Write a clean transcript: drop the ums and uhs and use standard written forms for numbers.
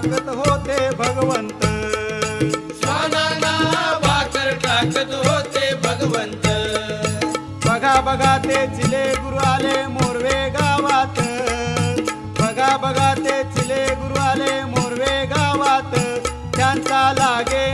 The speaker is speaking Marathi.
टाकत होते भगवंत, श्वानांना भाकर टाकत होते भगवंत. बघा बघा ते चिले गुरु आले मोरवे गावात, बघा बघा ते चिले गुरु आले मोरवे गावात, त्यांचा लागे